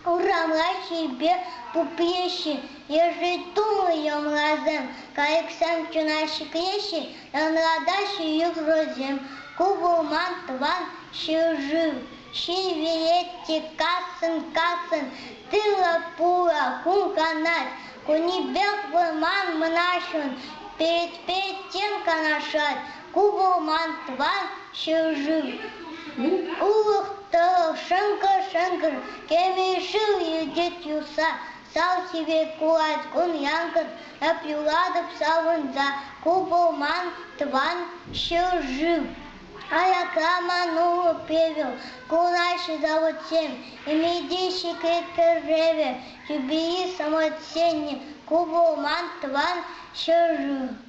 Урамла себе пупеши, ежи думаем разом, как сам чунаши клещи, я наладаши их розем. Кубуман Тăван çĕршыв, шевелетти касын, тыла пура, кун канат, кунибек выман мнашун, перед тем канашат, Кубуман Тăван çържыв. Улықты шыңкыр, кемешіл едет юса, сал себе куат кун янкыр, әпюладып савынза, Кубуман Тăван çържыв. Аякламанулы певел, кунаши заводсем, и медищи крепкер реве, любви самоценни, Кубуман Тăван çържыв.